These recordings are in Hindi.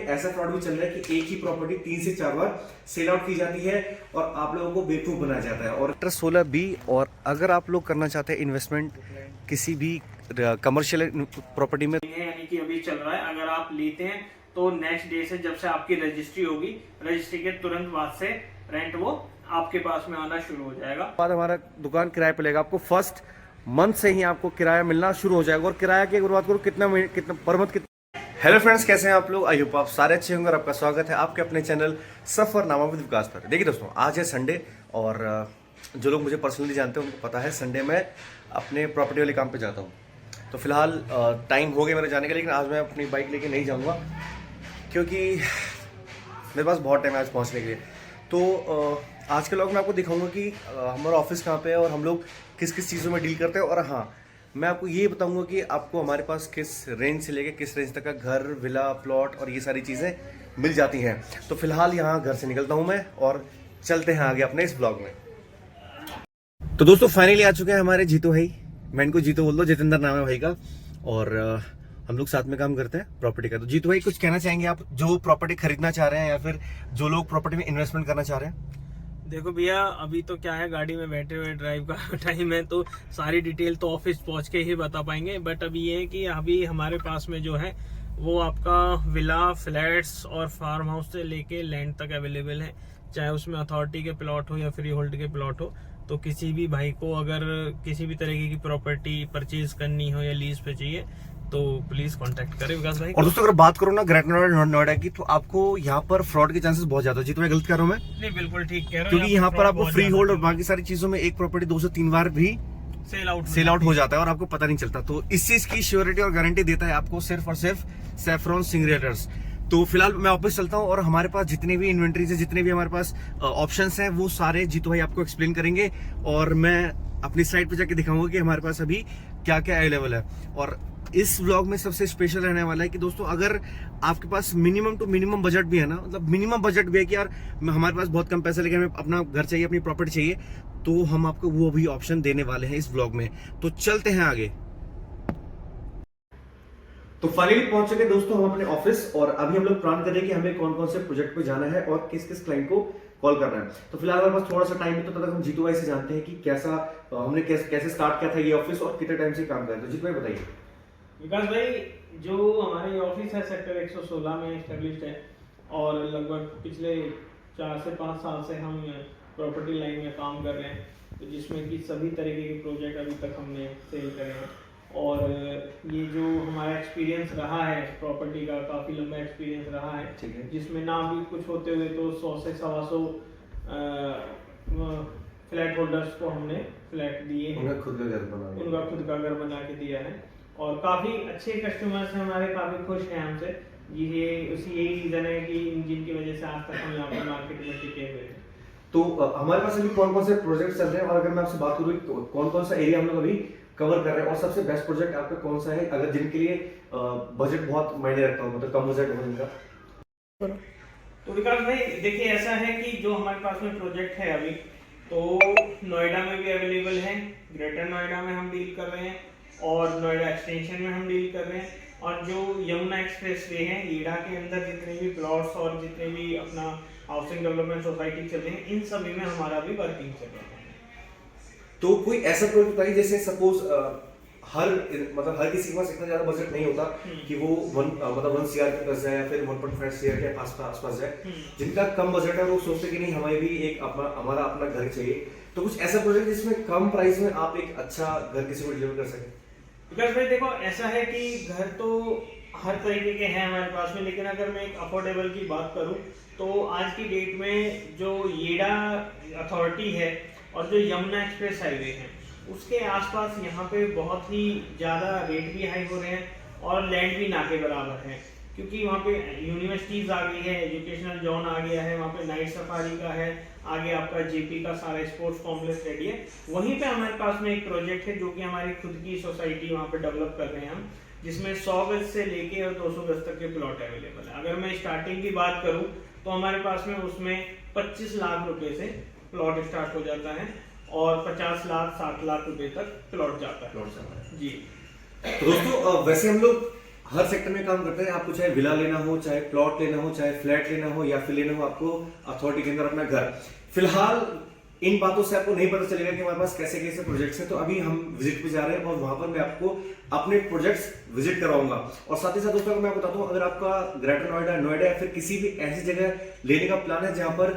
ऐसा फ्रॉड भी चल रहा है कि एक ही प्रॉपर्टी 3 से 4 बार सेल आउट की जाती है और आप लोगों को बेवकूफ बनाया जाता है। और 16B, और अगर आप लोग करना चाहते हैं इन्वेस्टमेंट किसी भी कमर्शियल प्रॉपर्टी में, यानी कि अभी चल रहा है, अगर आप लेते हैं तो नेक्स्ट डे से जब से आपकी रजिस्ट्री होगी, रजिस्ट्री के तुरंत बाद से रेंट वो आपके पास में आना शुरू हो जाएगा। बाद हमारा दुकान किराए पे लेगा, आपको फर्स्ट मंथ से ही आपको किराया मिलना शुरू हो जाएगा। और किराया की अगर बात करूँ कितना पर मंथ कितना। हेलो फ्रेंड्स, कैसे हैं आप लोग? आई होप आप सारे अच्छे होंगे और आपका स्वागत है आपके अपने चैनल सफरनामा विद विकास पर। देखिए दोस्तों, आज है संडे और जो लोग मुझे पर्सनली जानते हैं उनको पता है संडे में अपने प्रॉपर्टी वाले काम पे जाता हूँ। तो फिलहाल टाइम हो गया मेरे जाने का, लेकिन आज मैं अपनी बाइक लेके नहीं जाऊँगा क्योंकि मेरे पास बहुत टाइम है आज पहुँचने के लिए। तो आज के व्लॉग में आपको दिखाऊंगा कि हमारा ऑफिस कहाँ पे है और हम लोग किस किस चीज़ों में डील करते हैं। और हाँ, मैं आपको ये बताऊंगा कि आपको हमारे पास किस रेंज से लेके किस रेंज तक का घर, विला, प्लॉट और ये सारी चीज़ें मिल जाती हैं। तो फिलहाल यहाँ घर से निकलता हूँ मैं और चलते हैं आगे अपने इस ब्लॉग में। तो दोस्तों फाइनली आ चुके हैं हमारे जीतू भाई। मैं इनको जीतू बोल दो, जितेंद्र नाम है भाई का, और हम लोग साथ में काम करते हैं प्रॉपर्टी का। तो जीतू भाई कुछ कहना चाहेंगे आप, जो प्रॉपर्टी खरीदना चाह रहे हैं या फिर जो लोग प्रॉपर्टी में इन्वेस्टमेंट करना चाह रहे हैं? देखो भैया, अभी तो क्या है, गाड़ी में बैठे हुए ड्राइव का टाइम है, तो सारी डिटेल तो ऑफिस पहुंच के ही बता पाएंगे। बट अभी ये है कि अभी हमारे पास में जो है वो आपका विला, फ्लैट्स और फार्म हाउस से लेके लैंड तक अवेलेबल है। चाहे उसमें अथॉरिटी के प्लॉट हो या फ्री होल्ड के प्लॉट हो, तो किसी भी भाई को अगर किसी भी तरीके की प्रॉपर्टी परचेज करनी हो या लीज पे चाहिए तो प्लीज कांटेक्ट करें विकास भाई। और दोस्तों अगर बात करो ना ग्रेटर नोएडा की, तो आपको यहाँ पर फ्रॉड के चांसेस बहुत ज्यादा है। जीतू मैं गलत कह रहा हूँ? मैं नहीं, बिल्कुल ठीक कह रहा हूँ, क्योंकि यहाँ पर आपको फ्री होल्ड और बाकी सारी चीजों में एक प्रॉपर्टी 2 से 3 बार भी सेल आउट हो जाता है और आपको पता नहीं चलता। तो इस चीज की श्योरिटी और गारंटी देता है आपको सिर्फ और सिर्फ सैफरॉन सिंह रियल्टर्स। तो फिलहाल मैं ऑफिस चलता हूँ और हमारे पास जितने भी इन्वेंट्रीज है, जितने भी हमारे पास ऑप्शंस हैं, वो सारे जीतू भाई आपको एक्सप्लेन करेंगे और मैं अपनी साइट पे जाके दिखाऊंगा कि हमारे पास अभी क्या क्या अवेलेबल है। और इस व्लॉग में सबसे स्पेशल रहने वाला है कि दोस्तों अगर आपके पास मिनिमम टू मिनिमम बजट भी है ना, मतलब मिनिमम बजट भी है कि यार हमारे पास बहुत कम पैसे लेके हमें अपना घर चाहिए, अपनी प्रॉपर्टी चाहिए, तो हम आपको वो भी ऑप्शन देने वाले हैं इस व्लॉग में। तो चलते हैं आगे। तो फाइनली पहुंच चुके दोस्तों हम अपने ऑफिस, और अभी हम लोग प्लान कर रहे हैं कि हमें कौन कौन से प्रोजेक्ट पे जाना है और किस किस क्लाइंट को कॉल करना है। तो फिलहाल हमारे पास थोड़ा सा टाइम है, तो तब तक हम जीतू भाई से जानते हैं कि कैसा हमने कैसे स्टार्ट किया था ये ऑफिस और कितने टाइम से काम कर रहे हैं। तो जीतू भाई बताइए। विकास भाई, जो हमारी ऑफिस है सेक्टर 116 में एस्टेब्लिश्ड है और लगभग पिछले 4 से 5 साल से हम प्रॉपर्टी लाइन में काम कर रहे हैं, तो जिसमें कि सभी तरीके के प्रोजेक्ट अभी तक हमने सेल करे हैं। और ये जो हमारा एक्सपीरियंस रहा है प्रॉपर्टी का, काफ़ी लंबा एक्सपीरियंस रहा है, ठीक है। जिसमें ना भी कुछ होते हुए तो 100 से 125 फ्लैट होल्डर्स को हमने फ्लैट दिए हैं, उनका खुद का घर बना के दिया है। और काफ़ी अच्छे कस्टमर्स हैं हमारे, काफ़ी खुश हैं हमसे। ये यही रीज़न है कि जिनकी वजह से आज तक हम यहाँ पर मार्केट में टिके हुए हैं। तो हमारे पास अभी कौन कौन से प्रोजेक्ट चल रहे हैं, और अगर मैं आपसे बात करूँ तो कौन कौन सा एरिया हम लोग अभी कवर कर रहे हैं और सबसे बेस्ट प्रोजेक्ट आपका कौन सा है, अगर जिनके लिए बजट बहुत मायने रखता हो, मतलब कम बजट हो जिनका? तो विकास भाई देखिए, ऐसा है कि जो हमारे पास में प्रोजेक्ट है अभी, तो नोएडा में भी अवेलेबल है, ग्रेटर नोएडा में हम डील कर रहे हैं और नोएडा एक्सटेंशन में हम डील कर रहे हैं। और जो यमुना एक्सप्रेस वे है, ईडा के अंदर जितने भी प्लॉट्स और जितने भी अपना हाउसिंग डेवलपमेंट सोसाइटी चल रही है, इन सभी में हमारा भी वर्किंग चल रहा है। तो कोई ऐसा प्रोजेक्ट बताइए, जैसे सपोज हर किसी के पास इतना ज्यादा बजट नहीं होता कि वो 1 CR के पास जाए या फिर 1.5 CR के आसपास जाए, जिनका कम बजट है वो सोचते कि नहीं हमें भी एक हमारा अपना घर चाहिए। तो कुछ ऐसा प्रोजेक्ट जिसमें कम प्राइस में आप एक अच्छा घर किसी को डिलीवर कर सकें? बिकॉज भाई देखो, ऐसा है कि घर तो हर तरीके के हैं हमारे पास में, लेकिन अगर मैं एक अफोर्डेबल की बात करूं तो आज की डेट में जो येडा अथॉरिटी है और जो यमुना एक्सप्रेस हाईवे है, उसके आसपास यहाँ पे बहुत ही ज़्यादा रेट भी हाई हो रहे हैं और लैंड भी ना के बराबर है, क्योंकि वहाँ पे यूनिवर्सिटीज़ आ गई है, एजुकेशनल जोन आ गया है, वहाँ पे नाइट सफारी का है, आगे आपका जेपी का सारा स्पोर्ट्स कॉम्प्लेक्स रेडी है। वहीं पे हमारे पास में एक प्रोजेक्ट है जो कि हमारी खुद की सोसाइटी वहाँ पे डेवलप कर रहे हैं हम, जिसमें 100 गज से लेके और 200 गज तक के प्लॉट अवेलेबल है। अगर मैं स्टार्टिंग की बात करूँ तो हमारे पास में उसमें 25 लाख रुपए से प्लॉट स्टार्ट हो जाता है और 50 लाख 60 लाख रुपए तक प्लॉट जाता है जी। तो दोस्तों वैसे हम लोग हर सेक्टर में काम करते हैं। आपको चाहे विला लेना हो, चाहे प्लॉट लेना हो, चाहे फ्लैट लेना हो, या फिर लेना हो आपको अथॉरिटी के अंदर अपना घर। फिलहाल इन बातों से आपको नहीं पता चलेगा कि हमारे पास कैसे कैसे प्रोजेक्ट्स हैं। तो अभी हम विजिट पे जा रहे हैं और वहां पर मैं आपको अपने प्रोजेक्ट्स विजिट करवाऊंगा। और साथ ही साथ दोस्तों मैं बताता हूँ, अगर आपका ग्रेटर नोएडा, नोएडा या फिर किसी भी ऐसी जगह लेने का प्लान है जहां पर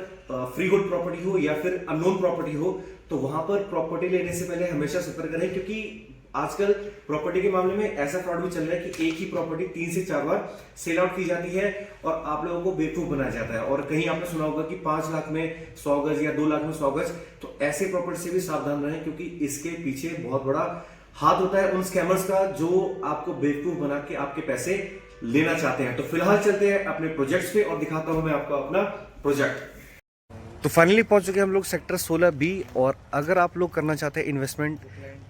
फ्री होल्ड प्रॉपर्टी हो या फिर अननोन प्रॉपर्टी हो, तो वहां पर प्रॉपर्टी लेने से पहले हमेशा सतर्क रहें, क्योंकि आजकल प्रॉपर्टी के मामले में ऐसा फ्रॉड भी चल रहा है कि एक ही प्रॉपर्टी 3 से 4 बार सेल आउट की जाती है और आप लोगों को बेवकूफ बनाया जाता है। और कहीं आपने सुना होगा कि 5 लाख में 100 गज या 2 लाख में 100 गज। तो ऐसे प्रॉपर्टी से भी सावधान रहें, क्योंकि इसके पीछे बहुत बड़ा हाथ होता है उन स्कैमर्स का, जो आपको बेवकूफ बना के आपके पैसे लेना चाहते हैं। तो फिलहाल चलते हैं अपने प्रोजेक्ट्स पे और दिखाता हूं मैं आपको अपना प्रोजेक्ट। तो फाइनली पहुंच चुके हैं हम लोग सेक्टर 16B। और अगर आप लोग करना चाहते हैं इन्वेस्टमेंट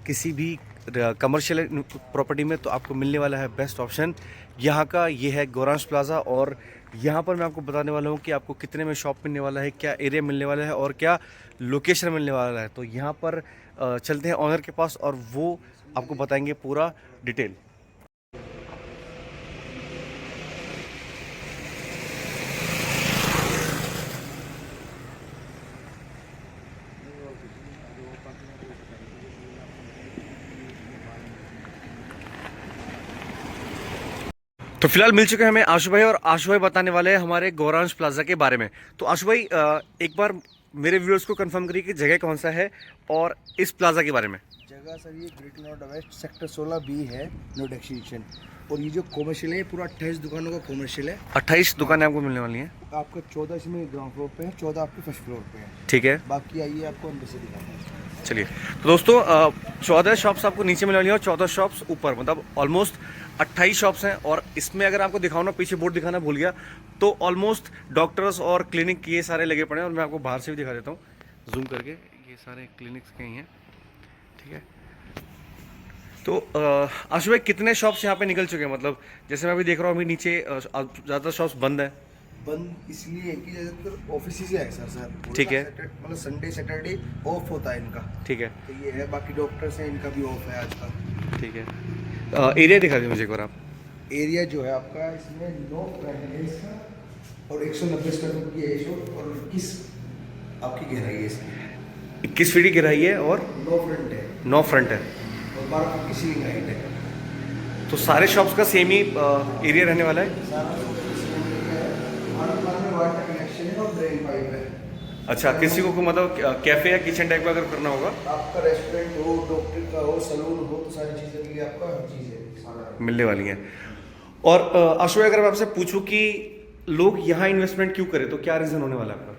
किसी भी कमर्शियल प्रॉपर्टी में, तो आपको मिलने वाला है बेस्ट ऑप्शन यहाँ का। ये है गौरांश प्लाजा। और यहाँ पर मैं आपको बताने वाला हूँ कि आपको कितने में शॉप मिलने वाला है, क्या एरिया मिलने वाला है और क्या लोकेशन मिलने वाला है। तो यहाँ पर चलते हैं ऑनर के पास और वो आपको बताएंगे पूरा डिटेल। तो फिलहाल मिल चुके हैं हमें आशु भाई, और आशु भाई बताने वाले हैं हमारे गौरांश प्लाजा के बारे में। तो आशु भाई एक बार मेरे व्यूअर्स को कंफर्म करिए कि जगह कौन सा है और इस प्लाजा के बारे में। जगह सर ये greater Noida waste sector 16B है, नोएडा एक्सटेंशन। और ये जो कॉमर्शियल है पूरा 28 दुकानों का कॉमर्शियल है। 28 दुकानें आपको मिलने वाली हैं। आपका 14 इसमें ग्राउंड फ्लोर पे है, 14 आपके फर्स्ट फ्लोर पे है। ठीक है, बाकी आइए आपको अंदर से दिखाते हैं। चलिए। तो दोस्तों 14 शॉप्स आपको नीचे मिलने वाली हैं और 14 शॉप्स ऊपर, मतलब ऑलमोस्ट 28 शॉप्स हैं। और इसमें अगर आपको दिखाऊँ ना, पीछे बोर्ड दिखाना भूल गया, तो ऑलमोस्ट डॉक्टर्स और क्लिनिक ये सारे लगे पड़े हैं। और मैं आपको बाहर से भी दिखा देता हूँ जूम करके, ये सारे क्लिनिक्स के ही हैं। ठीक है, तो आशु भाई कितने शॉप्स यहाँ पे निकल चुके हैं? मतलब जैसे मैं अभी देख रहा हूँ, अभी नीचे ज़्यादातर शॉप्स बंद है। बंद इसलिए है कि ज़्यादातर ऑफिस ही है सर। ठीक है, मतलब संडे सैटरडे ऑफ होता है इनका। ठीक है, तो ये है, बाकी डॉक्टर्स हैं इनका भी ऑफ है आज का। ठीक है। एरिया दिखा दीजिए मुझे एक बार आप। एरिया जो है आपका इसमें 9 फ्रंट है इसका और 190 स्क्वायर फुट की है शॉप और 21 आपकी गहराई है इसकी। 21 फीट की गहराई है और 9 फ्रंट है 9 फ्रंट है। और 12 फुट की सीलिंग हाइट है। तो सारे शॉप्स का सेम ही एरिया रहने वाला है। सारा हर दुकान में वाटर कनेक्शन है और ड्रेन पाइप है। अच्छा, किसी को मतलब कैफे या किचन टाइप का अगर करना होगा, आपका रेस्टोरेंट हो, डॉक्टर का हो, सलून हो, तो सारी चीज़ें के लिए आपका हर चीज़ है सारा मिलने वाली हैं। और आशु अगर मैं आपसे पूछूं कि लोग यहाँ इन्वेस्टमेंट क्यों करें, तो क्या रीज़न होने वाला है आपका?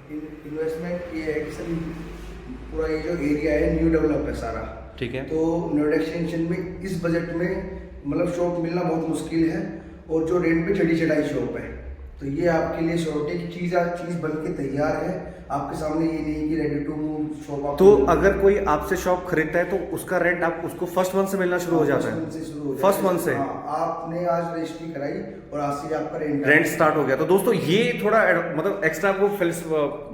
इन्वेस्टमेंट ये है कि सर पूरा ये जो एरिया है न्यू डेवलप है सारा। ठीक है, तो नोएडा एक्सटेंशन में इस बजट में मतलब शॉप मिलना बहुत मुश्किल है। और जो रेंट पे चढ़ी चढ़ाई शॉप है, तो ये आपके लिए शॉर्ट है कि चीज़ बन के तैयार है आपके सामने। ये नहीं कि रेडी टू मूव शॉप। तो अगर कोई आपसे शॉप खरीदता है तो उसका रेंट आप उसको फर्स्ट मंथ से मिलना शुरू हो जाता है? फर्स्ट मंथ से आपने आज रजिस्ट्री कराई और आज से आपका रेंट स्टार्ट हो गया। तो दोस्तों ये थोड़ा मतलब एक्स्ट्रा आपको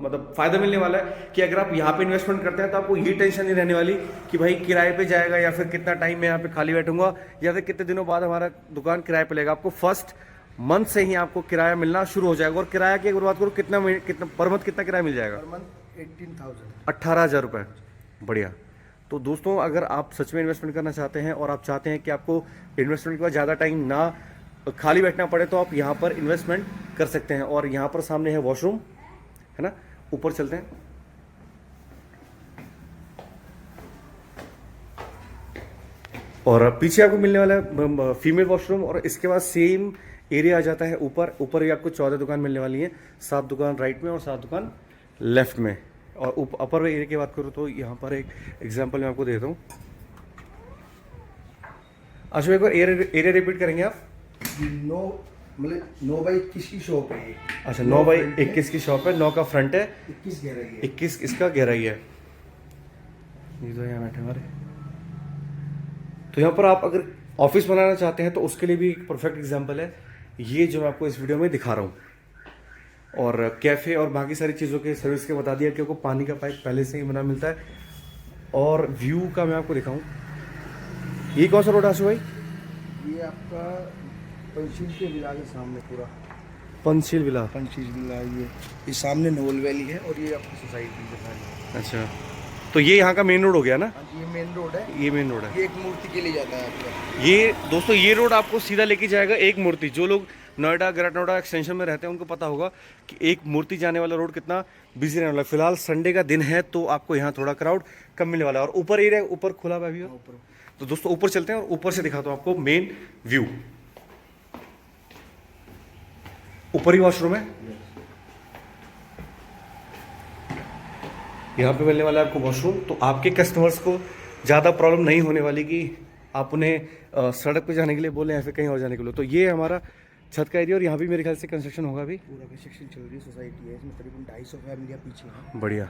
मतलब फायदा मिलने वाला है कि अगर आप यहाँ पे इन्वेस्टमेंट करते हैं तो आपको ये टेंशन नहीं रहने वाली कि भाई किराए पे जाएगा या फिर कितना टाइम मैं यहाँ पे खाली बैठूंगा या फिर कितने दिनों बाद हमारा दुकान किराए पे लेगा। आपको फर्स्ट मंथ से ही आपको किराया मिलना शुरू हो जाएगा। और किराया की अगर बात करूँ, कितना पर मंथ कितना किराया मिल जाएगा? 18,000 रुपये। बढ़िया। तो दोस्तों अगर आप सच में इन्वेस्टमेंट करना चाहते हैं और आप चाहते हैं कि आपको इन्वेस्टमेंट के बाद ज़्यादा टाइम ना खाली बैठना पड़े, तो आप यहाँ पर इन्वेस्टमेंट कर सकते हैं। और यहाँ पर सामने है वॉशरूम, है ना। ऊपर चलते हैं। और पीछे आपको मिलने वाला है फीमेल वॉशरूम। और इसके बाद सेम एरिया आ जाता है ऊपर ही आपको 14 दुकान मिलने वाली है। 7 दुकान राइट में और 7 दुकान लेफ्ट में। और अपर एरिया की बात करूँ तो यहाँ पर एक एग्जांपल मैं आपको देता हूँ। अच्छा, एक बार एरिया रिपीट करेंगे आप? 9 बाई 21 की शॉप है ये। अच्छा, 9 बाई 21 की शॉप है। 9 का फ्रंट है, 21 गहराई है। 21 इसका गहराई है। ये तो यहाँ बैठे हमारे। तो यहाँ पर आप अगर ऑफिस बनाना चाहते हैं तो उसके लिए भी एक परफेक्ट एग्जांपल है ये जो मैं आपको इस वीडियो में दिखा रहा हूँ। और कैफ़े और बाकी सारी चीज़ों के सर्विस के बता दिया, क्योंकि पानी का पाइप पहले से ही बना मिलता है। और व्यू का मैं आपको दिखाऊँ, ये कौन सा रोड है आशु भाई? ये आपका पंचशील के विला के सामने पूरा पंचशील विला। पंचशील विला ये सामने नोल वैली है और ये आपकी सोसाइटी है। अच्छा, तो ये यहाँ का मेन रोड हो गया ना? ये मेन रोड है, ये मेन रोड है। ये एक मूर्ति के लिए जाता है आपका। ये दोस्तों ये रोड आपको सीधा लेके जाएगा एक मूर्ति। जो लोग नोएडा ग्रेटर नोएडा एक्सटेंशन में रहते हैं उनको पता होगा कि एक मूर्ति जाने वाला रोड कितना बिजी रहने वाला है। फिलहाल संडे का दिन है तो आपको यहाँ थोड़ा क्राउड कम मिलने वाला है। और ऊपर एरिया ऊपर खुला हुआ भी है, तो दोस्तों ऊपर चलते हैं और ऊपर से दिखाता हूँ आपको मेन व्यू। ऊपर ही वॉशरूम है, यहाँ पे मिलने वाला है आपको वॉशरूम। तो आपके कस्टमर्स को ज़्यादा प्रॉब्लम नहीं होने वाली कि आप उन्हें सड़क पे जाने के लिए बोलें या फिर कहीं और जाने के लिए। तो ये हमारा छत का एरिया और यहाँ भी मेरे ख्याल से कंस्ट्रक्शन होगा अभी। पूरा कंस्ट्रक्शन चल रही है, सोसाइटी है, इसमें करीबन 250 फैमिलियाँ पीछे हैं। बढ़िया,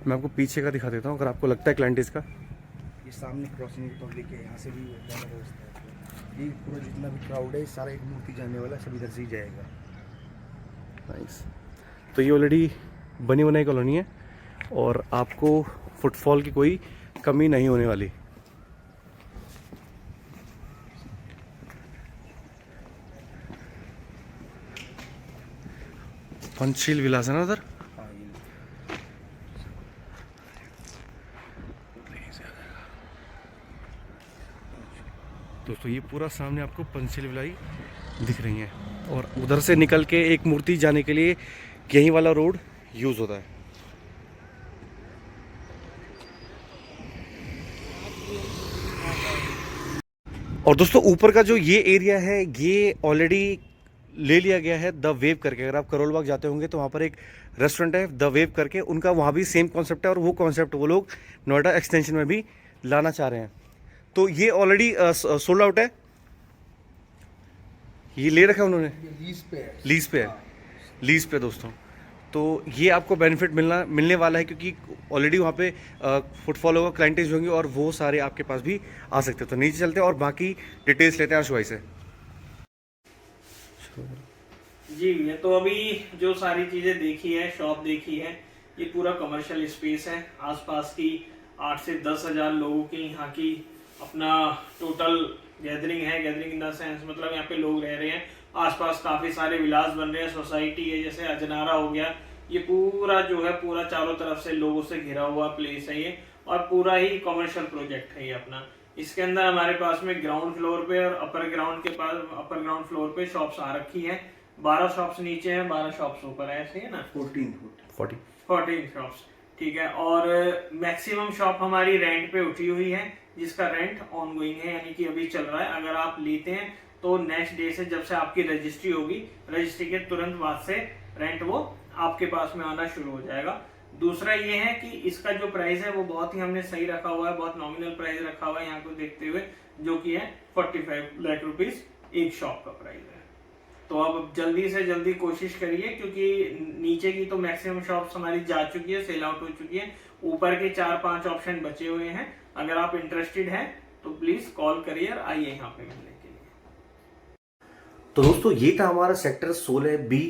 मैं आपको पीछे का दिखा देता हूँ अगर आपको लगता है क्लाइंटेज का। ये सामने क्रॉसिंग पब्लिक है, यहाँ से भी जाने का रास्ता है। ये पूरा जितना भी क्राउड है सारा एक मूर्ति जाने वाला सब इधर से ही जाएगा। नाइस। तो ये ऑलरेडी बनी बनाई कॉलोनी है और आपको फुटफॉल की कोई कमी नहीं होने वाली। पंचशील विलास है ना उधर? दोस्तों ये पूरा सामने आपको पंचशील विलाई दिख रही है और उधर से निकल के एक मूर्ति जाने के लिए यही वाला रोड यूज होता है। और दोस्तों ऊपर का जो ये एरिया है ये ऑलरेडी ले लिया गया है द वेव करके। अगर आप करोल बाग जाते होंगे तो वहाँ पर एक रेस्टोरेंट है द वेव करके, उनका वहाँ भी सेम कॉन्सेप्ट है और वो कॉन्सेप्ट वो लोग नोएडा एक्सटेंशन में भी लाना चाह रहे हैं। तो ये ऑलरेडी सोल्ड आउट है, ये ले रखा है उन्होंने, लीज पे है। लीज पे है, लीज पे दोस्तों। तो ये आपको बेनिफिट मिलने वाला है क्योंकि ऑलरेडी वहाँ पे फुटफॉल होगा, क्लाइंटेज होंगे और वो सारे आपके पास भी आ सकते हैं। तो नीचे चलते हैं और बाकी डिटेल्स लेते हैं आशु भाई से। जी, ये तो अभी जो सारी चीजें देखी है, शॉप देखी है, ये पूरा कमर्शियल स्पेस है। आसपास की 8 से 10 हजार लोगों की यहाँ की अपना टोटल गैदरिंग है। गैदरिंग इन द सेंस मतलब यहाँ पे लोग रह रहे हैं। आसपास काफी सारे विलास बन रहे हैं, सोसाइटी है, जैसे अजनारा हो गया। ये पूरा जो है पूरा चारों तरफ से लोगों से घिरा हुआ प्लेस है ये, और पूरा ही कमर्शियल प्रोजेक्ट है ये अपना। इसके अंदर हमारे पास में ग्राउंड फ्लोर पे और अपर ग्राउंड फ्लोर पे शॉप्स आ रखी हैं। 12 शॉप्स नीचे हैं, 12 शॉप्स ऊपर है, ऐसे है ना? 14 शॉप्स, ठीक है। और मैक्सिमम शॉप हमारी रेंट पे उठी हुई है, जिसका रेंट ऑनगोइंग है, यानी कि अभी चल रहा है। अगर आप लेते हैं तो नेक्स्ट डे से, जब से आपकी रजिस्ट्री होगी, रजिस्ट्री के तुरंत बाद से रेंट वो आपके पास में आना शुरू हो जाएगा। दूसरा ये है कि इसका जो प्राइस है वो बहुत ही हमने सही रखा हुआ है, बहुत नॉमिनल प्राइस रखा हुआ है यहाँ को देखते हुए, जो कि है 45 लाख रुपीज एक शॉप का प्राइस है। तो अब जल्दी से जल्दी कोशिश करिए, क्योंकि नीचे की तो मैक्सिमम शॉप्स हमारी जा चुकी है, सेल आउट हो चुकी है। ऊपर के 4-5 ऑप्शन बचे हुए हैं। अगर आप इंटरेस्टेड हैं तो प्लीज कॉल करिए और आइए यहाँ पे मिलने के लिए। तो दोस्तों ये था हमारा सेक्टर 16B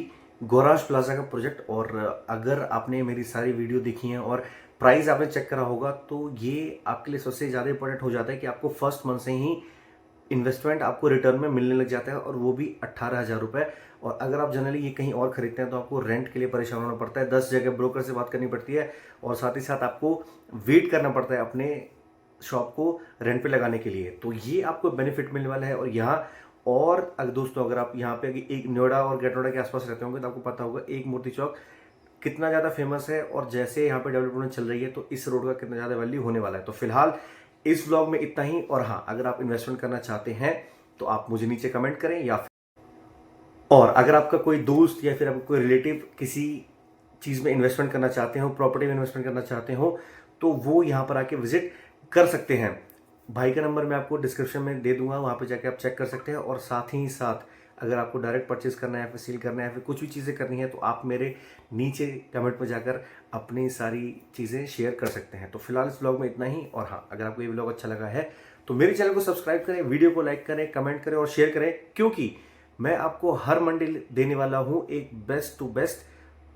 गौराज प्लाजा का प्रोजेक्ट। और अगर आपने मेरी सारी वीडियो देखी है और प्राइस आपने चेक करा होगा तो ये आपके लिए सबसे ज़्यादा इंपॉर्टेंट हो जाता है कि आपको फर्स्ट मंथ से ही इन्वेस्टमेंट आपको रिटर्न में मिलने लग जाता है, और वो भी 18,000 रुपये। और अगर आप जनरली ये कहीं और खरीदते हैं तो आपको रेंट के लिए परेशान होना पड़ता है, 10 जगह ब्रोकर से बात करनी पड़ती है, और साथ ही साथ आपको वेट करना पड़ता है अपने शॉप को रेंट पे लगाने के लिए। तो ये आपको बेनिफिट मिलने वाला है। और यहाँ और अगर दोस्तों अगर आप यहाँ पे एक नोएडा और ग्रेटर नोएडा के आसपास रहते होंगे तो आपको पता होगा एक मूर्ति चौक कितना ज़्यादा फेमस है, और जैसे यहाँ पे डेवलपमेंट चल रही है तो इस रोड का कितना ज़्यादा वैल्यू होने वाला है। तो फिलहाल इस व्लॉग में इतना ही। और हाँ, अगर आप इन्वेस्टमेंट करना चाहते हैं तो आप मुझे नीचे कमेंट करें, या और अगर आपका कोई दोस्त या फिर आपका कोई रिलेटिव किसी चीज़ में इन्वेस्टमेंट करना चाहते हो, प्रॉपर्टी में इन्वेस्टमेंट करना चाहते हो, तो वो यहाँ पर आके विजिट कर सकते हैं। भाई का नंबर मैं आपको डिस्क्रिप्शन में दे दूंगा, वहाँ पे जाके आप चेक कर सकते हैं। और साथ ही साथ अगर आपको डायरेक्ट परचेज करना है, फिर सेल करना है, फिर कुछ भी चीज़ें करनी है, तो आप मेरे नीचे कमेंट में जाकर अपनी सारी चीज़ें शेयर कर सकते हैं। तो फिलहाल इस व्लॉग में इतना ही। और हाँ, अगर आपको ये व्लॉग अच्छा लगा है तो मेरे चैनल को सब्सक्राइब करें, वीडियो को लाइक करें, कमेंट करें और शेयर करें, क्योंकि मैं आपको हर मंडे देने वाला हूँ एक बेस्ट टू बेस्ट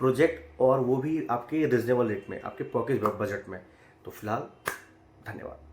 प्रोजेक्ट, और वो भी आपके रिजनेबल रेट में, आपके पॉकेट बजट में। तो फिलहाल धन्यवाद।